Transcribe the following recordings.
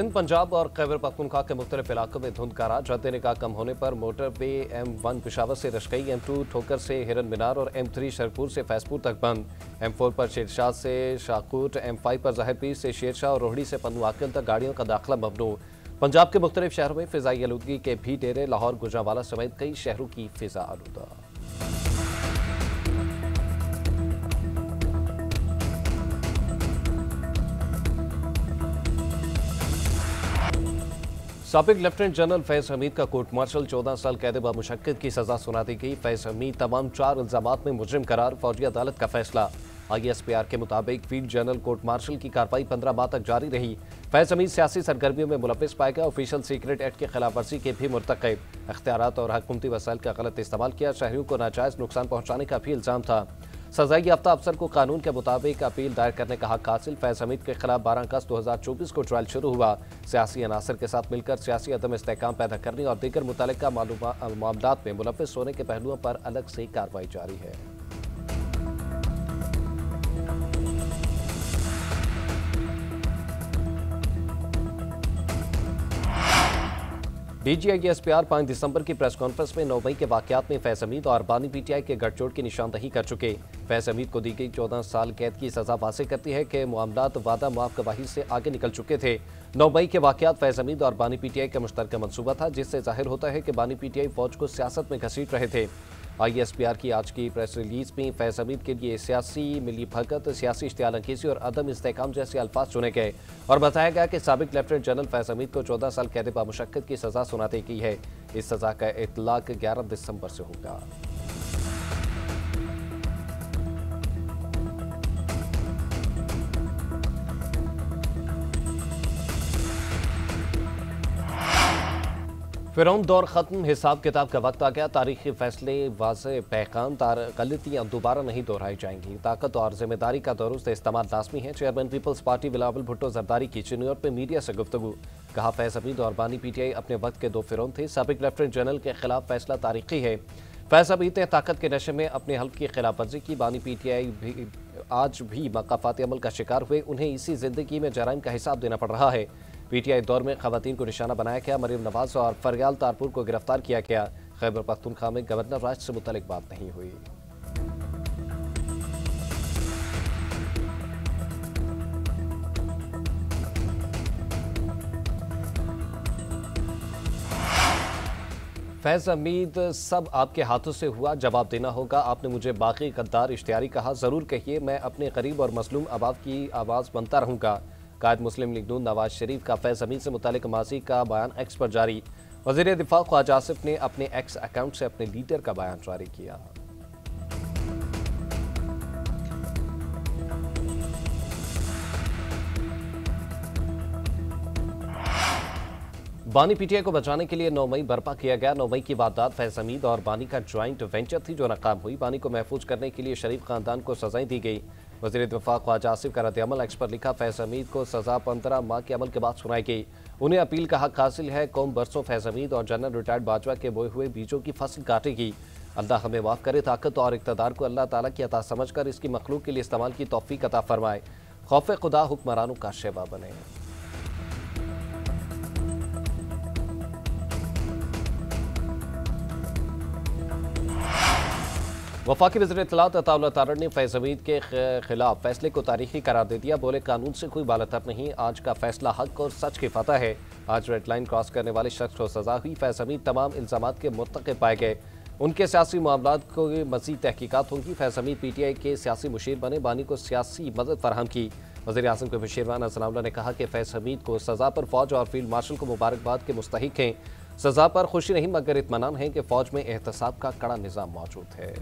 सिंध, पंजाब और खैबर पख्तूनख्वा के मुख्तलिफ इलाकों में धुंध का राज। रद्द निगाह कम होने पर मोटरवे M1 पिशावर से रशकई, M2 ठोकर से हिरन मीनार और M3 शरपुर से फैजपुर तक बंद। M4 पर शेरशाह से शाहकोट, M5 पर ज़ाहिर पीर से शेरशाह और रोहड़ी से पन्नू आकिल तक गाड़ियों का दाखिला ममनू। पंजाब के मुख्तलिफ शहरों में फिजाई आलूदगी के भी डेरे। लाहौर, गुजरांवाला समेत कई शहरों की फिजा आलूदा। साबिक लेफ्टिनेंट जनरल फैज हमीद का कोर्ट मार्शल 14 साल कैद बमुशक्कत की सजा सुना दी गई। फैज हमीद तमाम 4 इल्जामात में मुजरिम करार। फौजी अदालत का फैसला। ISPR के मुताबिक फील्ड जनरल कोर्ट मार्शल की कार्रवाई 15 माह तक जारी रही। फैज हमीद सियासी सरगर्मियों में मुलविस पाया गया। ऑफिशियल सीक्रेट एक्ट की खिलाफ वर्जी के भी मुर्तकब। इख्तियारात और हुकूमती वसाइल का गलत इस्तेमाल किया। शहरियों को नाजायज नुकसान पहुंचाने का भी इल्जाम था। सजाई याफ्ता अफसर को कानून के मुताबिक अपील दायर करने का हक हासिल। फैज हमीद के खिलाफ 12 अगस्त 2024 को ट्रायल शुरू हुआ। सियासी अनासर के साथ मिलकर सियासी अदम इस्तेहकाम पैदा करने और दीगर मुतल्लिका मामलात में मुलविस होने के पहलुओं पर अलग से कार्रवाई जारी है। DGISPR 5 दिसंबर की प्रेस कॉन्फ्रेंस में 9 मई के वाकयात में फैज हमीद और बानी PTI के गठजोड़ की निशानदही कर चुके। फैज हमीद को दी गई 14 साल कैद की सजा वाज़ेह करती है कि मामलात वादा माफ गवाही से आगे निकल चुके थे। 9 मई के वाकयात फैज हमीद और बानी PTI का मुश्तरका मंसूबा था, जिससे जाहिर होता है कि बानी PTI फौज को सियासत में घसीट रहे थे। ISPR की आज की प्रेस रिलीज में फैज हमीद के लिए सियासी मिली भगत, सियासी इश्तियाल अंगेज़ी और अदम इस्तेहकाम जैसे अल्फाज चुने गए और बताया गया कि साबिक लेफ्टिनेंट जनरल फैज हमीद को 14 साल कैद बमुशक्कत की सजा सुना दी गई है। इस सजा का इतलाक 11 दिसंबर से होगा। फिरौन दौर खत्म, हिसाब किताब का वक्त आ गया। तारीखी फैसले, वाज़ेह पैगाम, गलतियां दोबारा नहीं दोहराई जाएंगी। ताकत और जिम्मेदारी का दुरुस्त इस्तेमाल लाजमी है। Chairman people's party Bilawal Bhutto Zardari की न्यूयॉर्क में मीडिया से गुफ्तगू। कहा, फैज हमीद और बानी PTI अपने वक्त के 2 फिरौन थे। साबिक लेफ्टिनेंट जनरल के खिलाफ फैसला तारीखी है। फैज हमीद ने ताकत के नशे में अपने हल्फ की खिलाफ वर्जी की। बानी PTI भी आज भी मकाफाती अमल का शिकार हुए। उन्हें इसी जिंदगी में जराइम का हिसाब देना पड़ रहा है। PTI दौर में खवातीन को निशाना बनाया गया। मरीम नवाज और फरयाल तारपुर को गिरफ्तार किया गया। खैबर पख्तूनख्वा में गवर्नर राज से मुतल्लिक बात नहीं हुई। फैज हमीद, सब आपके हाथों से हुआ, जवाब देना होगा। आपने मुझे बाकी गद्दार इश्तियारी कहा, जरूर कहिए। मैं अपने गरीब और मजलूम अबाब की आवाज़ बनता रहूँगा। कायद मुस्लिम लीग नून नवाज शरीफ का फैज हमीद से मुतालिक माजी का बयान एक्स पर जारी। वज़ीर दिफा ख्वाजा आसिफ ने अपने एक्स अकाउंट से अपने लीडर का बयान जारी किया। बानी PTI को बचाने के लिए 9 मई बर्पा किया गया। 9 मई की वारदात फैज हमीद और बानी का ज्वाइंट वेंचर थी जो नाकाम हुई। बानी को महफूज करने के लिए शरीफ खानदान को सजाएं दी गई। वज़ीर दिफा ख्वाजा आसिफ का रद्द-ए-अमल एक्स पर लिखा, फैज हमीद को सजा 15 माह के अमल के बाद सुनाई गई। उन्हें अपील का हक हासिल है। कौम बरसों फैज हमीद और जनरल रिटायर्ड बाजवा के बोए हुए बीजों की फसल काटेगी। अल्लाह हमें माफ़ करे। ताकत और इक़्तिदार को अल्लाह ताला की अता समझकर इसकी मखलूक के लिए इस्तेमाल की तौफीक अता फरमाए। खौफ खुदा हुक्मरानों का शेवा बने। वफाकी वज़ीर इत्तलात अताउल्लाह तारड़ ने फैज हमीद के खिलाफ फैसले को तारीखी करार दे दिया। बोले, कानून से कोई बालातर नहीं। आज का फैसला हक और सच की फतह है। आज रेड लाइन क्रॉस करने वाले शख्स को सजा हुई। फैज हमीद तमाम इल्जामात के मुर्तकब पाए गए। उनके सियासी मामलात को मज़ीद तहकीकात होंगी। फैज हमीद PTI के सियासी मुशीर बने। बानी को सियासी मदद फराहम की। वज़ीर आज़म के मुशीरवान सनाउल्लाह ने कहा कि फैज हमीद को सज़ा पर फौज और फील्ड मार्शल को मुबारकबाद के मुस्तहिक हैं। सज़ा पर खुशी नहीं मगर इत्मीनान है कि फौज में एहतसाब का कड़ा निज़ाम मौजूद है।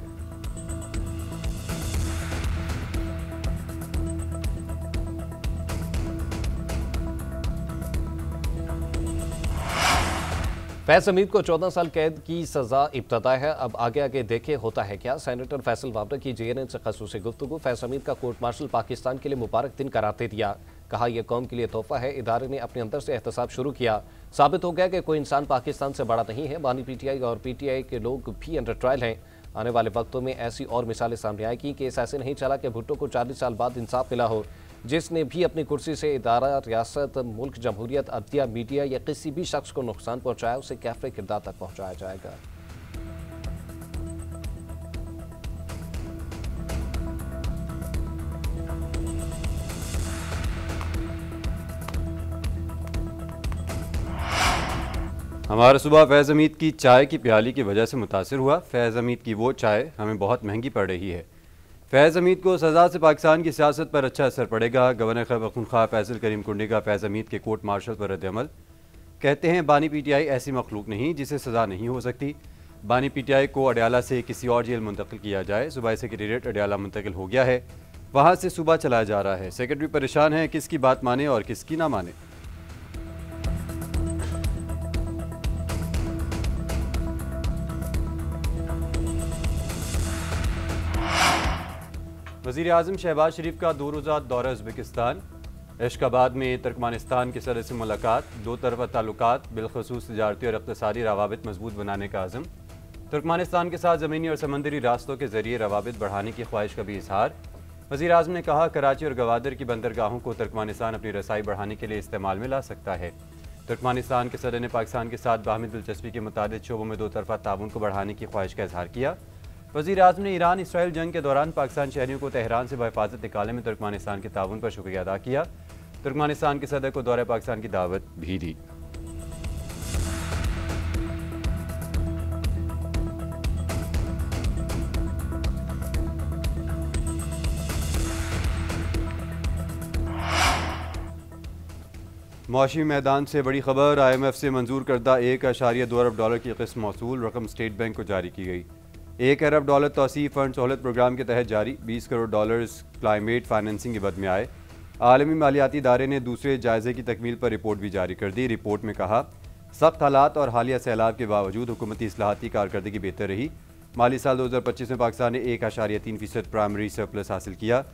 फैज हमीद को 14 साल कैद की सजा इब्तदा है। अब आगे आगे देखे होता है क्या। सेनेटर फैसल वावड़ा की JNN से खसूसी गुफ्तगू। फैज हमीद का कोर्ट मार्शल पाकिस्तान के लिए मुबारक दिन करार दे दिया। कहा, यह कौम के लिए तोहफा है। इदारे ने अपने अंदर से एहतसाब शुरू किया। साबित हो गया कि कोई इंसान पाकिस्तान से बड़ा नहीं है। बानी PTI और PTI के लोग भी अंडर ट्रायल हैं। आने वाले वक्तों में ऐसी और मिसालें सामने आएगी। केस ऐसे नहीं चला कि भुट्टो को 40 साल बाद इंसाफ मिला हो। जिसने भी अपनी कुर्सी से इदारा, रियासत, मुल्क, जमहूरियत, अदलिया, मीडिया या किसी भी शख्स को नुकसान पहुंचाया उसे कैफरे किरदार तक पहुंचाया जाएगा। हमारा सुबह फैज़ हमीद की चाय की प्याली की वजह से मुतासिर हुआ। फैज़ हमीद की वो चाय हमें बहुत महंगी पड़ रही है। फैज़ हमीद को सज़ा से पाकिस्तान की सियासत पर अच्छा असर पड़ेगा। गवर्नर खैबर पख्तूनख्वा फैसल करीम कुंडी का फैज़ हमीद के कोर्ट मार्शल पर रद्द-ए-अमल। कहते हैं बानी PTI ऐसी मखलूक नहीं जिसे सज़ा नहीं हो सकती। बानी PTI को अडयाला से किसी और जेल मुंतकिल किया जाए। सूबाई सेक्रेटेरिएट अडयाला मुंतकिल हो गया है, वहाँ से सूबा चलाया जा रहा है। सेक्रेटरी परेशान है किसकी बात माने और किसकी ना माने। वज़ीर आज़म शहबाज शरीफ का 2 रोज़ा दौरा उज़्बेकिस्तान। अशकाबाद में तुर्कमानिस्तान के सदर से मुलाकात। 2 तरफ़ा ताल्लुकात बिलखसूस तिजारती और इक़्तिसादी रवाबित मजबूत बनाने का अज़म। तुर्कमानिस्तान के साथ ज़मीनी और समंदरी रास्तों के ज़रिए रवाबित बढ़ाने की ख्वाहिश का भी इजहार। वज़ीर आज़म ने कहा कराची और गवादर की बंदरगाहों को तुर्कमानिस्तान अपनी रसाई बढ़ाने के लिए इस्तेमाल में ला सकता है। तुर्कमानिस्तान के सदर ने पाकिस्तान के साथ बाहमी दिलचस्पी के मुताबिक शोबों में 2 तरफ़ा ताउन को बढ़ाने की ख्वाहिश का इजहार किया। वज़ीर आज़म ने ईरान इसराइल जंग के दौरान पाकिस्तान शहरियों को तेहरान से बहिफाजत निकालने में तुर्कमानिस्तान के ताउन पर शुक्रिया अदा किया। तुर्कमानिस्तान के सदर को दौरे पाकिस्तान की दावत भी दी। मुआशी मैदान से बड़ी खबर। IMF से मंजूर करदा $1.2 अरब की किस्त मौसूल। रकम स्टेट बैंक को जारी की गई। $1 अरब तौसीफ़ फंड सहूलत प्रोग्राम के तहत जारी। $20 करोड़ क्लाइमेट फाइनेंसिंग के बद में आए। आलमी मालियाती इदारे ने दूसरे जायजे की तकमील पर रिपोर्ट भी जारी कर दी। रिपोर्ट में कहा सख्त हालात और हालिया सैलाब के बावजूद हुकूमती इस्लाहाती कारकर्दगी बेहतर रही। माली साल 2025 में पाकिस्तान ने 1.3% प्राइमरी सरप्लस हासिल किया।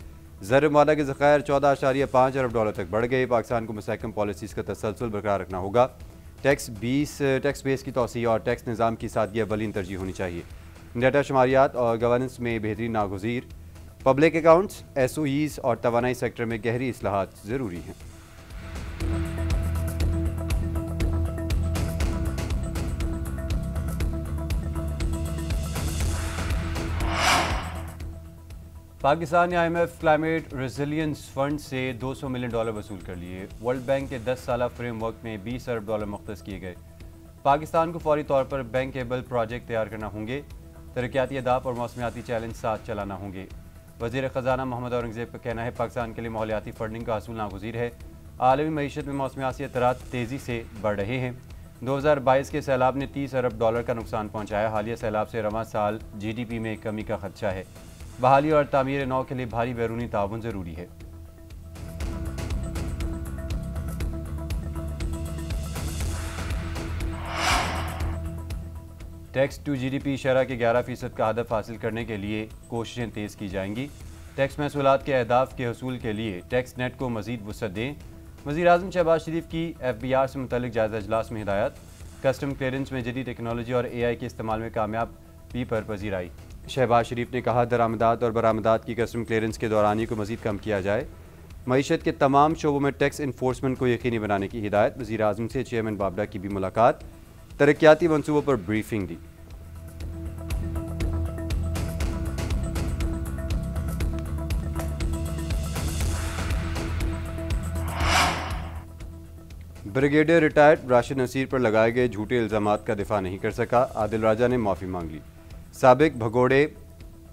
ज़र मुआदा के ज़खायर $14.5 अरब तक बढ़ गए। पाकिस्तान को मुस्तहकम पॉलिसीज़ का तसलसल बरकरार रखना होगा। टैक्स बेस की तौसीह और टैक्स निज़ाम की सादगी अव्वलीन तरजीह होनी चाहिए। डाटा शुमारियात और गवर्नेंस में बेहतरी नागुज़ीर। पब्लिक अकाउंट्स, SOEs और तवानाई सेक्टर में गहरी इस्लाहात ज़रूरी हैं। पाकिस्तान ने IMF क्लाइमेट रेजिलियंस फंड से $200 मिलियन वसूल कर लिए। वर्ल्ड बैंक के 10 साला फ्रेमवर्क में $20 अरब मुख्तस किए गए। पाकिस्तान को फौरी तौर पर बैंकेबल प्रोजेक्ट तैयार करना होंगे। तरक्याती अहदाफ और मौसमियाती चैलेंज साथ चलाना होंगे। वज़ीर ख़जाना मोहम्मद औरंगज़ेब का कहना है पाकिस्तान के लिए माहौलियाती फंडिंग का हसूल नागुज़ीर है। आलमी मईशत में मौसमियाती असरात तेज़ी से बढ़ रहे हैं। 2022 के सैलाब ने $30 अरब का नुकसान पहुँचाया। हालिया सैलाब से रवां साल GDP में कमी का खदशा है। बहाली और तामीर नौ के लिए भारी बैरूनी ताउन ज़रूरी है। टैक्स टू GDP शरह के 11% का हदफ हासिल करने के लिए कोशिशें तेज़ की जाएंगी। टैक्स महसूलात के अहदाफ के हसूल के लिए टैक्स नेट को मज़ीद वुसअत दें। वज़ीर आज़म शहबाज शरीफ की FBR से मुतल्लिक जायज़ा इजलास में हिदायत। कस्टम क्लियरेंस में जदीद टेक्नोलॉजी और AI के इस्तेमाल में कामयाबी पर पजीराई। शहबाज शरीफ ने कहा दरामदात और बरामदात की कस्टम क्लियरेंस के दौरानी को मज़ीद कम किया जाए। मईशत के तमाम शोबों में टैक्स इन्फोर्समेंट को यकीनी बनाने की हिदायत। वज़ीर आज़म से चेयरमैन बाबडा की भी मुलाकात। तरक्याती मनसूबों पर ब्रीफिंग दी। ब्रिगेडियर रिटायर्ड राशिद नसीर पर लगाए गए झूठे इल्ज़ामात का दिफा नहीं कर सका। आदिल राजा ने माफ़ी मांग ली। साबिक भगोड़े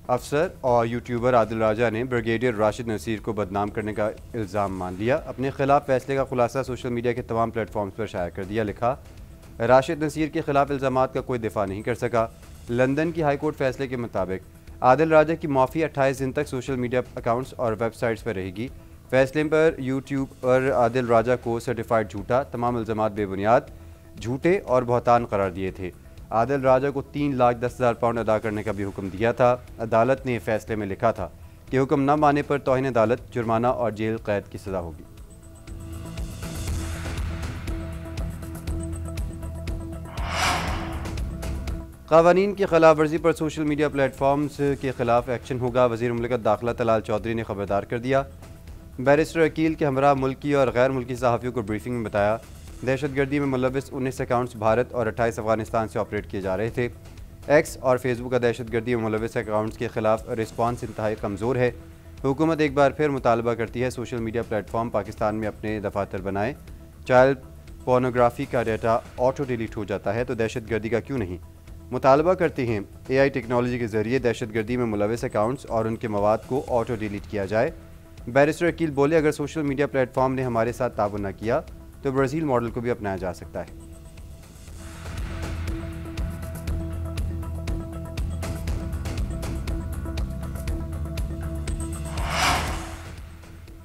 अफसर और यूट्यूबर आदिल राजा ने ब्रिगेडियर राशिद नसीर को बदनाम करने का इल्ज़ाम मान लिया। अपने खिलाफ फैसले का खुलासा सोशल मीडिया के तमाम प्लेटफॉर्म्स पर शाया कर दिया। लिखा राशिद नसीर के खिलाफ इल्ज़ामात का कोई दिफा नहीं कर सका। लंदन की हाई कोर्ट फैसले के मुताबिक आदिल राजा की माफ़ी 28 दिन तक सोशल मीडिया अकाउंट्स और वेबसाइट्स पर रहेगी। फैसले पर यूट्यूब पर आदिल राजा को सर्टिफाइड झूठा, तमाम इल्ज़ामात बेबुनियाद, झूठे और बहतान करार दिए थे। आदिल राजा को 3,10,000 पाउंड अदा करने का भी हुक्म दिया था। अदालत ने फैसले में लिखा था कि हुक्म न मानने पर तौहीन अदालत, जुर्माना और जेल कैद की सज़ा होगी। क़वानीन की खिलाफ वर्जी पर सोशल मीडिया प्लेटफॉर्म्स के खिलाफ एक्शन होगा। वज़ीर मुमलिकत दाखिला तलाल चौधरी ने खबरदार कर दिया। बैरिस्टर अकील के हमरा मुल्की और गैर मुल्की सहाफ़ियों को ब्रीफिंग में बताया, दहशतगर्दी में मुलविस 19 अकाउंट्स भारत और 28 अफगानिस्तान से ऑपरेट किए जा रहे थे। एक्स और फेसबुक का दहशतगर्दी में मुलविस अकाउंट्स के खिलाफ रिस्पांस इंतहाई कमज़ोर है। हुकूमत एक बार फिर मुतालबा करती है सोशल मीडिया प्लेटफॉर्म पाकिस्तान में अपने दफातर बनाए। चाइल्ड पोर्नोग्राफी का डाटा ऑटो डिलीट हो जाता है तो दहशतगर्दी का क्यों नहीं। मुतालबा करते हैं AI टेक्नोलॉजी के ज़रिए दहशतगर्दी में मुलविस अकाउंट्स और उनके मवाद को ऑटो डिलीट किया जाए। बैरिस्टर अकील बोले, अगर सोशल मीडिया प्लेटफॉर्म ने हमारे साथ ताबन न किया तो ब्राज़ील मॉडल को भी अपनाया जा सकता है।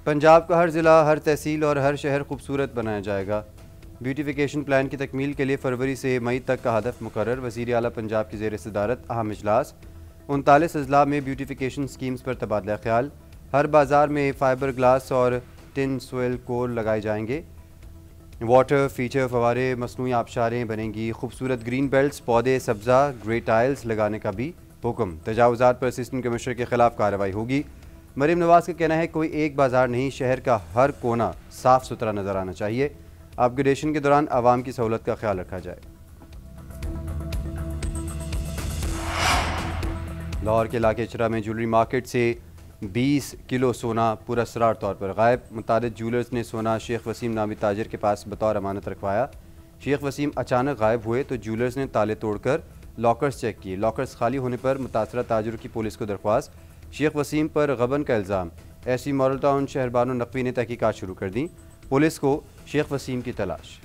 पंजाब का हर ज़िला, हर तहसील और हर शहर खूबसूरत बनाया जाएगा। ब्यूटिफिकेशन प्लान की तकमील के लिए फरवरी से मई तक का हदफ मुकर्रर। वज़ीर आला पंजाब की ज़ेर सदारत अहम इजलास। 39 अजला में ब्यूटिफिकेशन स्कीम्स पर तबादला ख्याल। हर बाज़ार में फाइबर ग्लास और टिन सोयल कोर लगाए जाएंगे। वाटर फीचर फवारे, मसनूई आबशारें बनेंगी। खूबसूरत ग्रीन बेल्ट्स, पौधे सब्ज़ा, ग्रे टाइल्स लगाने का भी हुक्म। तजावुज़ात पर असिस्टेंट कमिश्नर के खिलाफ कार्रवाई होगी। मरीम नवाज का कहना है, कोई एक बाजार नहीं, शहर का हर कोना साफ सुथरा नजर आना चाहिए। अपग्रेडेशन के दौरान आवाम की सहूलत का ख्याल रखा जाए। लाहौर के इलाके चरा में ज्वेलरी मार्केट से 20 किलो सोना पुरअसरार तौर पर गायब। मुतादिद ज्वेलर्स ने सोना शेख वसीम नामी ताजिर के पास बतौर अमानत रखवाया। शेख वसीम अचानक गायब हुए तो ज्वेलर्स ने ताले तोड़कर लॉकर्स चेक किए। लॉकर्स खाली होने पर मुतासरा ताजिरों की पुलिस को दरख्वास्त। शेख वसीम पर गबन का इल्ज़ाम। ऐसी मॉडल टाउन शहरबानो नकवी ने तहकीकात शुरू कर दी। पुलिस को शेख वसीम की तलाश।